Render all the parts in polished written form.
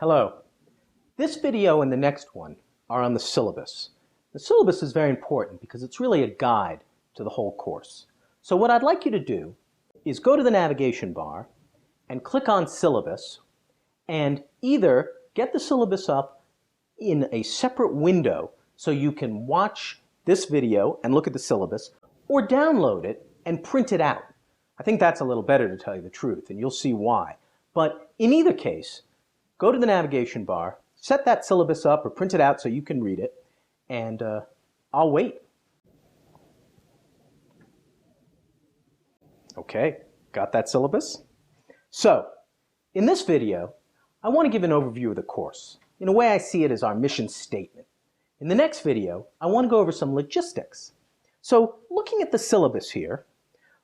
Hello. This video and the next one are on the syllabus. The syllabus is very important because it's really a guide to the whole course. So what I'd like you to do is go to the navigation bar and click on Syllabus and either get the syllabus up in a separate window so you can watch this video and look at the syllabus, or download it and print it out. I think that's a little better, to tell you the truth, and you'll see why. But in either case, go to the navigation bar, set that syllabus up or print it out so you can read it, and I'll wait. Okay, got that syllabus? So, in this video, I want to give an overview of the course. In a way, I see it as our mission statement. In the next video, I want to go over some logistics. So, looking at the syllabus here,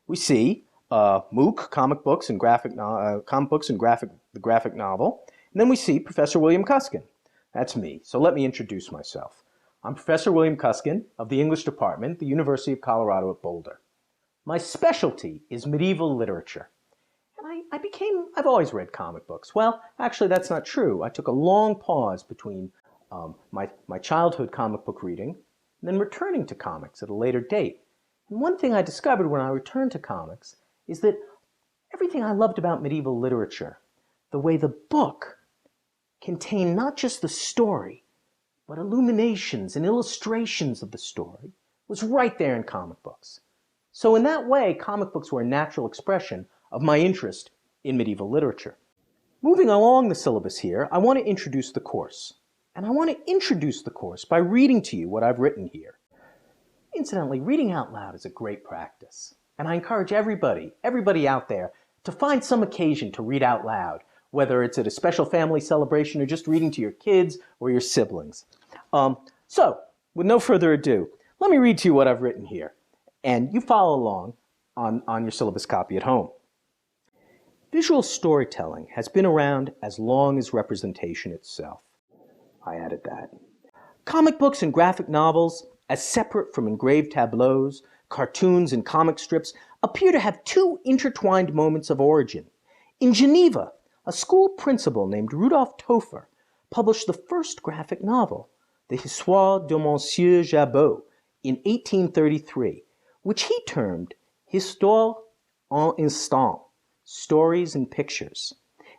we see MOOC, comic books and graphic the graphic novel. And then we see Professor William Cuskin. That's me. So let me introduce myself. I'm Professor William Cuskin of the English Department at the University of Colorado at Boulder. My specialty is medieval literature. And I've always read comic books. Well, actually that's not true. I took a long pause between my childhood comic book reading and then returning to comics at a later date. And one thing I discovered when I returned to comics is that everything I loved about medieval literature, the way the book contained not just the story, but illuminations and illustrations of the story, was right there in comic books. So in that way, comic books were a natural expression of my interest in medieval literature. Moving along the syllabus here, I want to introduce the course. And I want to introduce the course by reading to you what I've written here. Incidentally, reading out loud is a great practice. And I encourage everybody out there to find some occasion to read out loud, whether it's at a special family celebration or just reading to your kids or your siblings. So, with no further ado, let me read to you what I've written here. And you follow along on your syllabus copy at home. Visual storytelling has been around as long as representation itself. I added that. Comic books and graphic novels, as separate from engraved tableaus, cartoons, and comic strips, appear to have two intertwined moments of origin. In Geneva, a school principal named Rudolf Topher published the first graphic novel, the Histoire de Monsieur Jabot, in 1833, which he termed Histoire en instant, stories and pictures.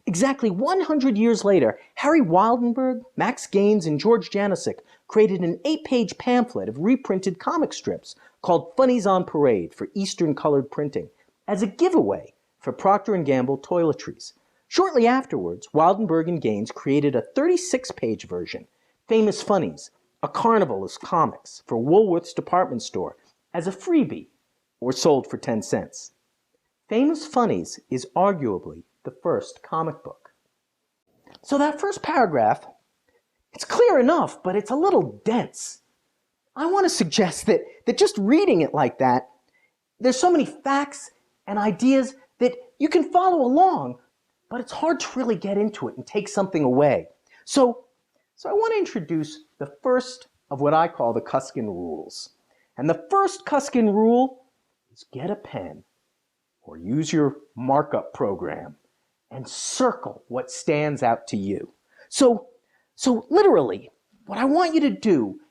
Exactly 100 years later, Harry Wildenberg, Max Gaines, and George Janicek created an 8-page pamphlet of reprinted comic strips called Funnies on Parade for Eastern Colored Printing as a giveaway for Procter & Gamble toiletries. Shortly afterwards, Wildenberg and Gaines created a 36-page version, Famous Funnies, a carnival of comics for Woolworth's department store as a freebie or sold for 10 cents. Famous Funnies is arguably the first comic book. So that first paragraph, it's clear enough, but it's a little dense. I want to suggest that just reading it like that, there's so many facts and ideas that you can follow along, but it's hard to really get into it and take something away. So I want to introduce the first of what I call the Cuskin rules. And the first Cuskin rule is get a pen or use your markup program and circle what stands out to you. So literally, what I want you to do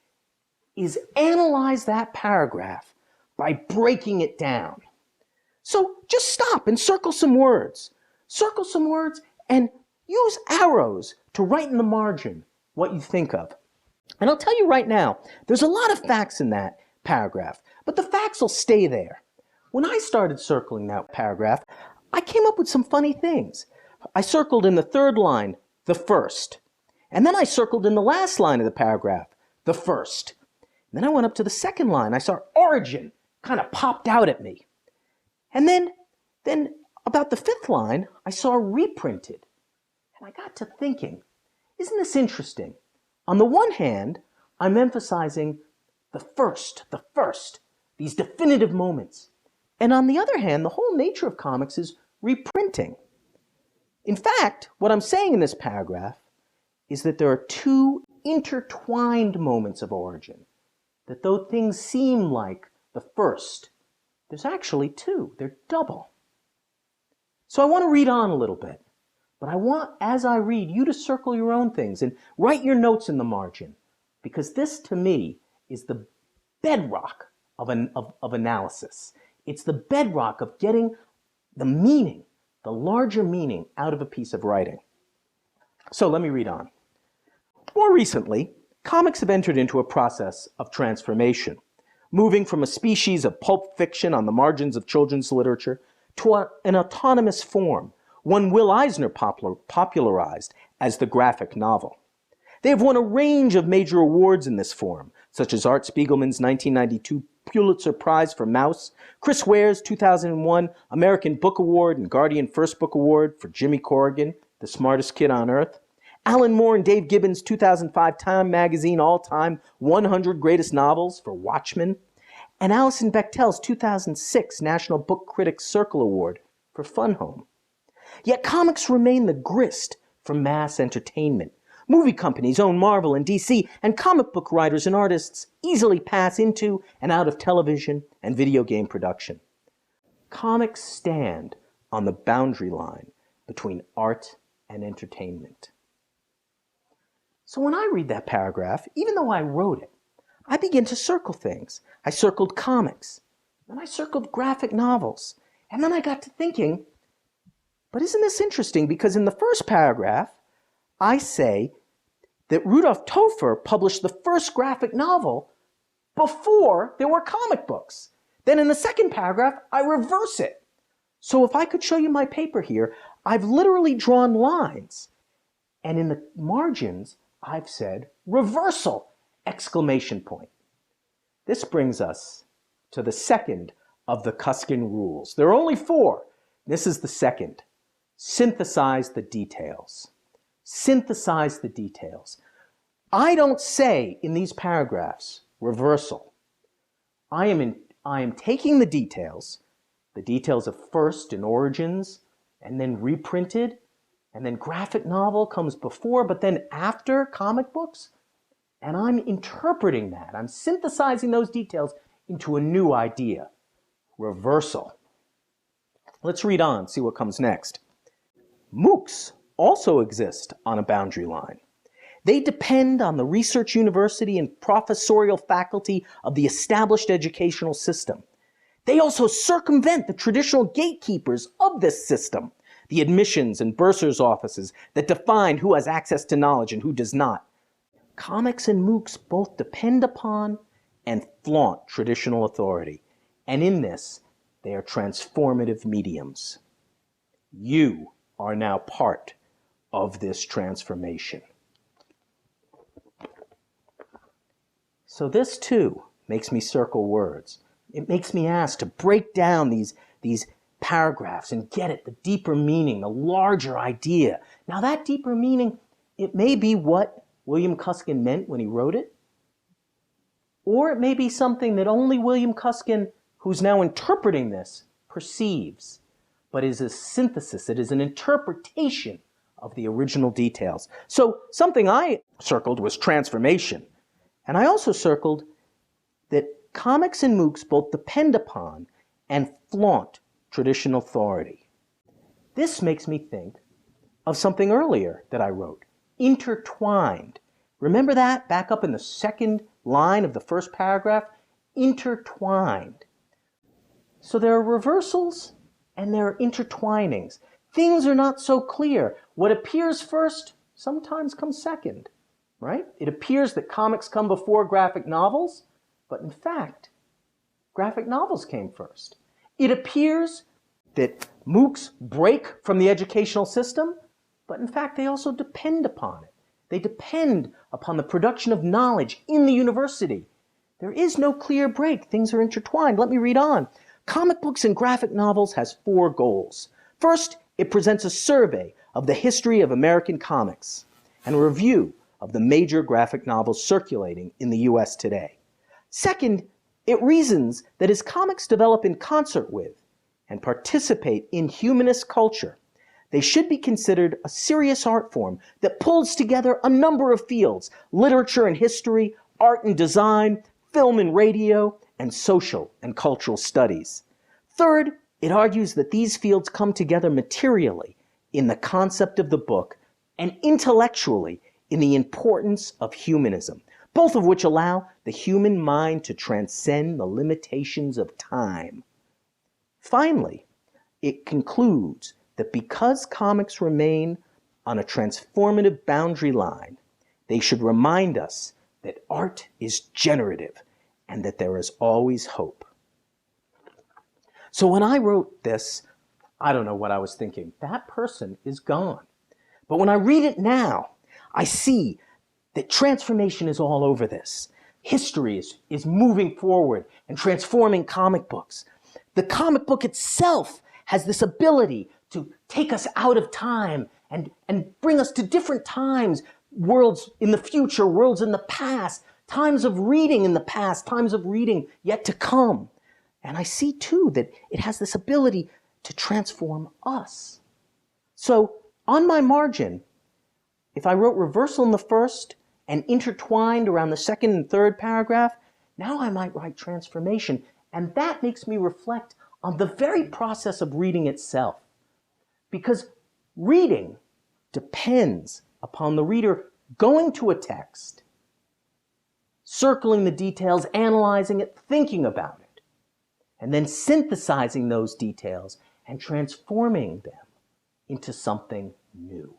is analyze that paragraph by breaking it down. So just stop and circle some words. Circle some words and use arrows to write in the margin what you think of. And I'll tell you right now, there's a lot of facts in that paragraph, but the facts will stay there. When I started circling that paragraph, I came up with some funny things. I circled in the third line, the first. And then I circled in the last line of the paragraph, the first. And then I went up to the second line. I saw origin kind of popped out at me. And then about the fifth line, I saw reprinted. And I got to thinking, isn't this interesting? On the one hand, I'm emphasizing the first, these definitive moments. And on the other hand, the whole nature of comics is reprinting. In fact, what I'm saying in this paragraph is that there are two intertwined moments of origin. That though things seem like the first, there's actually two. They're double. So I want to read on a little bit. But I want, as I read, you to circle your own things and write your notes in the margin, because this, to me, is the bedrock of analysis. It's the bedrock of getting the meaning, the larger meaning, out of a piece of writing. So let me read on. More recently, comics have entered into a process of transformation, moving from a species of pulp fiction on the margins of children's literature to an autonomous form, one Will Eisner popularized as the graphic novel. They have won a range of major awards in this form, such as Art Spiegelman's 1992 Pulitzer Prize for Mouse, Chris Ware's 2001 American Book Award and Guardian First Book Award for Jimmy Corrigan, The Smartest Kid on Earth, Alan Moore and Dave Gibbons' 2005 Time Magazine All-Time 100 Greatest Novels for Watchmen, and Alison Bechtel's 2006 National Book Critics Circle Award for Fun Home. Yet comics remain the grist for mass entertainment. Movie companies own Marvel and DC, and comic book writers and artists easily pass into and out of television and video game production. Comics stand on the boundary line between art and entertainment. So when I read that paragraph, even though I wrote it, I begin to circle things. I circled comics, then I circled graphic novels, and then I got to thinking, but isn't this interesting? Because in the first paragraph, I say that Rudolf Topher published the first graphic novel before there were comic books. Then in the second paragraph, I reverse it. So if I could show you my paper here, I've literally drawn lines. And in the margins, I've said reversal, exclamation point. This brings us to the second of the Cuskin rules. There are only 4. This is the second. Synthesize the details. Synthesize the details. I don't say in these paragraphs reversal. I am taking the details of First and Origins, and then reprinted, and then graphic novel comes before, but then after comic books, and I'm interpreting that. I'm synthesizing those details into a new idea. Reversal. Let's read on, see what comes next. MOOCs also exist on a boundary line. They depend on the research university and professorial faculty of the established educational system. They also circumvent the traditional gatekeepers of this system, the admissions and bursars offices that define who has access to knowledge and who does not. Comics and MOOCs both depend upon and flaunt traditional authority, and in this, they are transformative mediums. You are now part of this transformation. So this too makes me circle words. It makes me ask to break down these paragraphs and get at the deeper meaning, the larger idea. Now that deeper meaning, it may be what William Cuskin meant when he wrote it, or it may be something that only William Cuskin, who's now interpreting this, perceives, but is a synthesis, it is an interpretation of the original details. So something I circled was transformation. And I also circled that comics and MOOCs both depend upon and flaunt traditional authority. This makes me think of something earlier that I wrote, intertwined. Remember that back up in the second line of the first paragraph? Intertwined. So there are reversals and there are intertwinings. Things are not so clear. What appears first sometimes comes second, right? It appears that comics come before graphic novels, but in fact, graphic novels came first. It appears that MOOCs break from the educational system, but in fact, they also depend upon it. They depend upon the production of knowledge in the university. There is no clear break. Things are intertwined. Let me read on. Comic books and graphic novels has 4 goals. First, it presents a survey of the history of American comics and a review of the major graphic novels circulating in the US today. Second, it reasons that as comics develop in concert with and participate in humanist culture, they should be considered a serious art form that pulls together a number of fields: literature and history, art and design, film and radio, and social and cultural studies. Third, it argues that these fields come together materially in the concept of the book and intellectually in the importance of humanism, both of which allow the human mind to transcend the limitations of time. Finally, it concludes that because comics remain on a transformative boundary line, they should remind us that art is generative and that there is always hope. So when I wrote this, I don't know what I was thinking. That person is gone. But when I read it now, I see that transformation is all over this. History is moving forward and transforming comic books. The comic book itself has this ability to take us out of time and bring us to different times, worlds in the future, worlds in the past, times of reading in the past, times of reading yet to come. And I see too that it has this ability to transform us. So on my margin, if I wrote reversal in the first and intertwined around the second and third paragraph, now I might write transformation. And that makes me reflect on the very process of reading itself. Because reading depends upon the reader going to a text, circling the details, analyzing it, thinking about it, and then synthesizing those details and transforming them into something new.